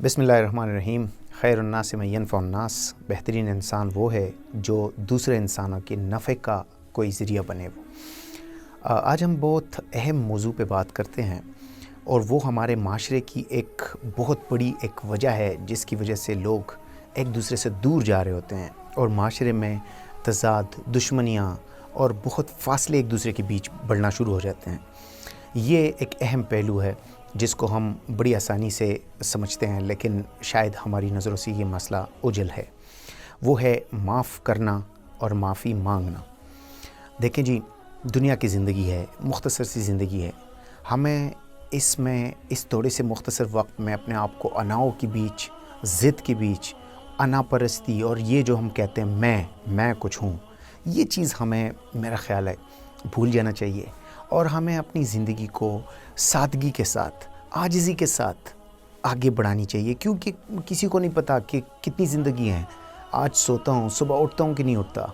بسم اللہ الرحمن الرحیم۔ خیر الناس من ینفع الناس، بہترین انسان وہ ہے جو دوسرے انسانوں کے نفع کا کوئی ذریعہ بنے۔ آج ہم بہت اہم موضوع پہ بات کرتے ہیں، اور وہ ہمارے معاشرے کی ایک بہت بڑی ایک وجہ ہے جس کی وجہ سے لوگ ایک دوسرے سے دور جا رہے ہوتے ہیں، اور معاشرے میں تضاد، دشمنیاں اور بہت فاصلے ایک دوسرے کے بیچ بڑھنا شروع ہو جاتے ہیں۔ یہ ایک اہم پہلو ہے جس کو ہم بڑی آسانی سے سمجھتے ہیں، لیکن شاید ہماری نظروں سے یہ مسئلہ اوجھل ہے۔ وہ ہے معاف کرنا اور معافی مانگنا۔ دیکھیں جی، دنیا کی زندگی ہے، مختصر سی زندگی ہے۔ ہمیں اس تھوڑے سے مختصر وقت میں اپنے آپ کو اناؤ کے بیچ، ضد کے بیچ، انا پرستی اور یہ جو ہم کہتے ہیں میں کچھ ہوں، یہ چیز ہمیں، میرا خیال ہے، بھول جانا چاہیے، اور ہمیں اپنی زندگی کو سادگی کے ساتھ، عاجزی کے ساتھ آگے بڑھانی چاہیے، کیونکہ کسی کو نہیں پتا کہ کتنی زندگی ہیں۔ آج سوتا ہوں، صبح اٹھتا ہوں کہ نہیں اٹھتا،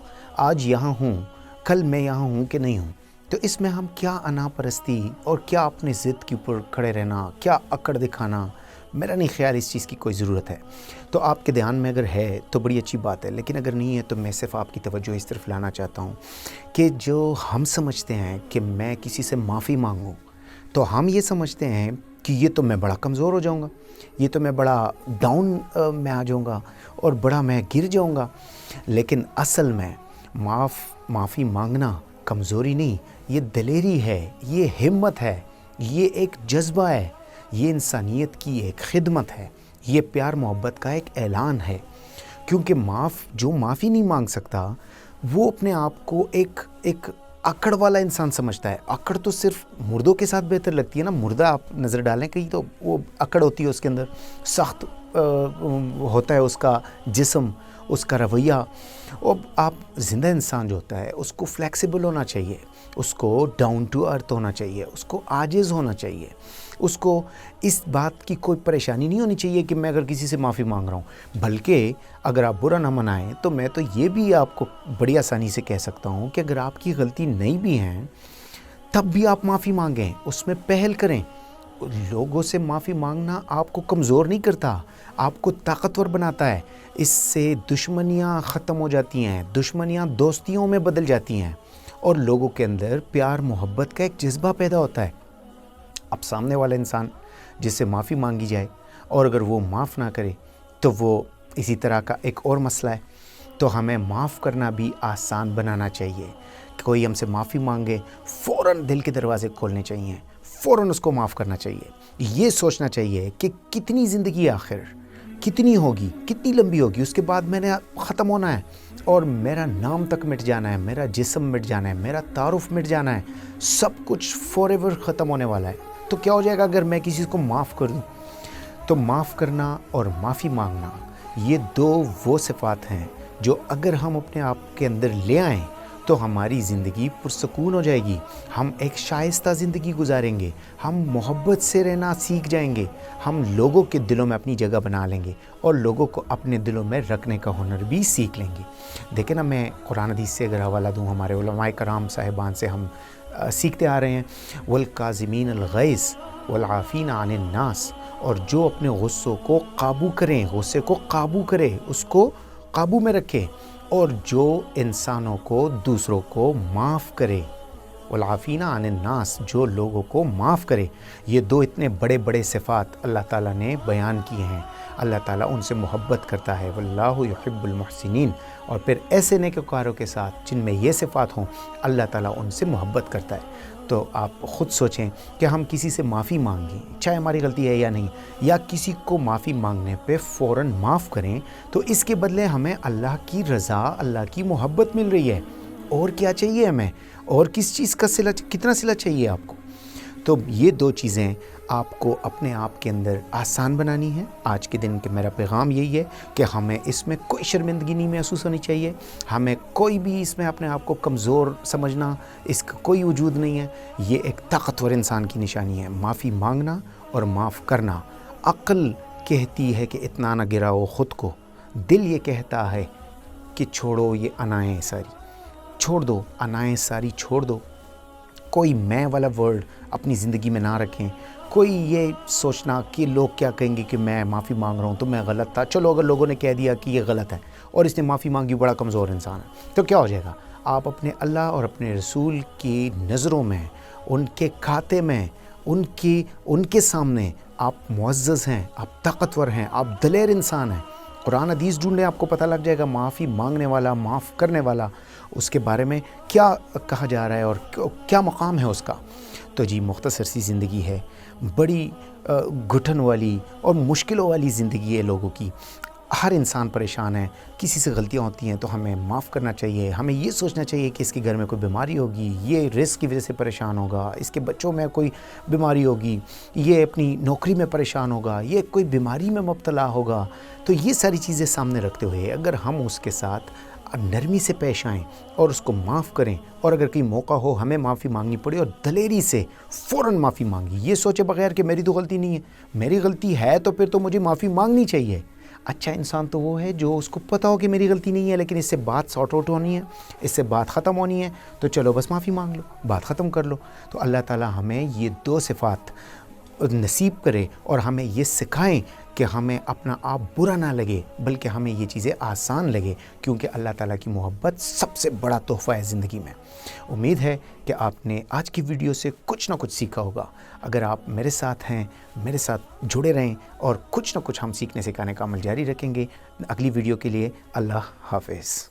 آج یہاں ہوں، کل میں یہاں ہوں کہ نہیں ہوں۔ تو اس میں ہم کیا انا پرستی اور کیا اپنے ضد کے اوپر کھڑے رہنا، کیا اکڑ دکھانا، میرا نہیں خیال اس چیز کی کوئی ضرورت ہے۔ تو آپ کے دھیان میں اگر ہے تو بڑی اچھی بات ہے، لیکن اگر نہیں ہے تو میں صرف آپ کی توجہ اس طرف لانا چاہتا ہوں کہ جو ہم سمجھتے ہیں کہ میں کسی سے معافی مانگوں، تو ہم یہ سمجھتے ہیں کہ یہ تو میں بڑا کمزور ہو جاؤں گا، یہ تو میں بڑا ڈاؤن میں آ جاؤں گا اور بڑا میں گر جاؤں گا۔ لیکن اصل میں معافی مانگنا کمزوری نہیں، یہ دلیری ہے، یہ ہمت ہے، یہ ایک جذبہ ہے، یہ انسانیت کی ایک خدمت ہے، یہ پیار محبت کا ایک اعلان ہے۔ کیونکہ جو معافی نہیں مانگ سکتا وہ اپنے آپ کو ایک اکڑ والا انسان سمجھتا ہے۔ اکڑ تو صرف مردوں کے ساتھ بہتر لگتی ہے نا، مردہ آپ نظر ڈالیں کہیں تو وہ اکڑ ہوتی ہے، اس کے اندر سخت ہوتا ہے اس کا جسم، اس کا رویہ۔ اور آپ زندہ انسان جو ہوتا ہے اس کو فلیکسیبل ہونا چاہیے، اس کو ڈاؤن ٹو ارتھ ہونا چاہیے، اس کو عاجز ہونا چاہیے، اس کو اس بات کی کوئی پریشانی نہیں ہونی چاہیے کہ میں اگر کسی سے معافی مانگ رہا ہوں، بلکہ اگر آپ برا نہ منائیں تو میں تو یہ بھی آپ کو بڑی آسانی سے کہہ سکتا ہوں کہ اگر آپ کی غلطی نہیں بھی ہیں تب بھی آپ معافی مانگیں، اس میں پہل کریں۔ لوگوں سے معافی مانگنا آپ کو کمزور نہیں کرتا، آپ کو طاقتور بناتا ہے۔ اس سے دشمنیاں ختم ہو جاتی ہیں، دشمنیاں دوستیوں میں بدل جاتی ہیں، اور لوگوں کے اندر پیار محبت کا ایک جذبہ پیدا ہوتا ہے۔ اب سامنے والا انسان جس سے معافی مانگی جائے اور اگر وہ معاف نہ کرے تو وہ اسی طرح کا ایک اور مسئلہ ہے۔ تو ہمیں معاف کرنا بھی آسان بنانا چاہیے۔ کوئی ہم سے معافی مانگے، فوراً دل کے دروازے کھولنے چاہیے، فوراً اس کو معاف کرنا چاہیے۔ یہ سوچنا چاہیے کہ کتنی زندگی آخر کتنی ہوگی، کتنی لمبی ہوگی، اس کے بعد میں نے ختم ہونا ہے، اور میرا نام تک مٹ جانا ہے، میرا جسم مٹ جانا ہے، میرا تعارف مٹ جانا ہے، سب کچھ فور ایور ختم ہونے والا ہے۔ تو کیا ہو جائے گا اگر میں کسی کو معاف کر دوں؟ تو معاف کرنا اور معافی مانگنا یہ دو وہ صفات ہیں جو اگر ہم اپنے آپ کے اندر لے آئیں تو ہماری زندگی پرسکون ہو جائے گی، ہم ایک شائستہ زندگی گزاریں گے، ہم محبت سے رہنا سیکھ جائیں گے، ہم لوگوں کے دلوں میں اپنی جگہ بنا لیں گے، اور لوگوں کو اپنے دلوں میں رکھنے کا ہنر بھی سیکھ لیں گے۔ دیکھیں نا، میں قرآن حدیث سے اگر حوالہ دوں، ہمارے علماء کرام صاحبان سے ہم سیکھتے آ رہے ہیں، وَالْقَاظِمِينَ الْغَيْظَ وَالْعَافِينَ عَنِ النَّاسِ، اور جو اپنے غصوں کو قابو کریں، غصے کو قابو کرے، اس کو قابو میں رکھے، اور جو انسانوں کو، دوسروں کو معاف کرے، والعافین عن الناس، جو لوگوں کو معاف کرے۔ یہ دو اتنے بڑے بڑے صفات اللہ تعالیٰ نے بیان کیے ہیں۔ اللہ تعالیٰ ان سے محبت کرتا ہے، واللہ یحب المحسنین، اور پھر ایسے نیکوکاروں کے ساتھ جن میں یہ صفات ہوں اللہ تعالیٰ ان سے محبت کرتا ہے۔ تو آپ خود سوچیں کہ ہم کسی سے معافی مانگیں، چاہے ہماری غلطی ہے یا نہیں، یا کسی کو معافی مانگنے پہ فوراً معاف کریں، تو اس کے بدلے ہمیں اللہ کی رضا، اللہ کی محبت مل رہی ہے۔ اور کیا چاہیے ہمیں؟ اور کس چیز کا صلہ، کتنا صلہ چاہیے آپ کو؟ تو یہ دو چیزیں آپ کو اپنے آپ کے اندر آسان بنانی ہے۔ آج کے دن کے میرا پیغام یہی ہے کہ ہمیں اس میں کوئی شرمندگی نہیں محسوس ہونی چاہیے، ہمیں کوئی بھی اس میں اپنے آپ کو کمزور سمجھنا، اس کا کوئی وجود نہیں ہے۔ یہ ایک طاقتور انسان کی نشانی ہے، معافی مانگنا اور معاف کرنا۔ عقل کہتی ہے کہ اتنا نہ گراؤ خود کو، دل یہ کہتا ہے کہ چھوڑو یہ انائیں ساری، چھوڑ دو انائیں ساری، چھوڑ دو۔ کوئی میں والا ورڈ اپنی زندگی میں نہ رکھیں، کوئی یہ سوچنا کہ لوگ کیا کہیں گے کہ میں معافی مانگ رہا ہوں تو میں غلط تھا، چلو اگر لوگوں نے کہہ دیا کہ یہ غلط ہے اور اس نے معافی مانگی، بڑا کمزور انسان ہے، تو کیا ہو جائے گا؟ آپ اپنے اللہ اور اپنے رسول کی نظروں میں، ان کے کھاتے میں، ان کے سامنے آپ معزز ہیں، آپ طاقتور ہیں، آپ دلیر انسان ہیں۔ قرآن حدیث ڈھونڈیں، آپ کو پتہ لگ جائے گا معافی مانگنے والا، معاف کرنے والا، اس کے بارے میں کیا کہا جا رہا ہے اور کیا مقام ہے اس کا۔ تو جی مختصر سی زندگی ہے، بڑی گھٹن والی اور مشکلوں والی زندگی ہے لوگوں کی۔ ہر انسان پریشان ہے، کسی سے غلطیاں ہوتی ہیں تو ہمیں معاف کرنا چاہیے، ہمیں یہ سوچنا چاہیے کہ اس کے گھر میں کوئی بیماری ہوگی، یہ رزق کی وجہ سے پریشان ہوگا، اس کے بچوں میں کوئی بیماری ہوگی، یہ اپنی نوکری میں پریشان ہوگا، یہ کوئی بیماری میں مبتلا ہوگا۔ تو یہ ساری چیزیں سامنے رکھتے ہوئے اگر ہم اس کے ساتھ نرمی سے پیش آئیں اور اس کو معاف کریں، اور اگر کوئی موقع ہو ہمیں معافی مانگنی پڑے اور دلیری سے فوراً معافی مانگی، یہ سوچے بغیر کہ میری تو غلطی نہیں ہے، میری غلطی ہے تو پھر تو مجھے معافی مانگنی چاہیے۔ اچھا انسان تو وہ ہے جو اس کو پتہ ہو کہ میری غلطی نہیں ہے، لیکن اس سے بات سارٹ آؤٹ ہونی ہے، اس سے بات ختم ہونی ہے، تو چلو بس معافی مانگ لو، بات ختم کر لو۔ تو اللہ تعالیٰ ہمیں یہ دو صفات نصیب کرے اور ہمیں یہ سکھائیں کہ ہمیں اپنا آپ برا نہ لگے بلکہ ہمیں یہ چیزیں آسان لگے، کیونکہ اللہ تعالیٰ کی محبت سب سے بڑا تحفہ ہے زندگی میں۔ امید ہے کہ آپ نے آج کی ویڈیو سے کچھ نہ کچھ سیکھا ہوگا۔ اگر آپ میرے ساتھ ہیں، میرے ساتھ جڑے رہیں اور کچھ نہ کچھ ہم سیکھنے سکھانے کا عمل جاری رکھیں گے۔ اگلی ویڈیو کے لیے اللہ حافظ۔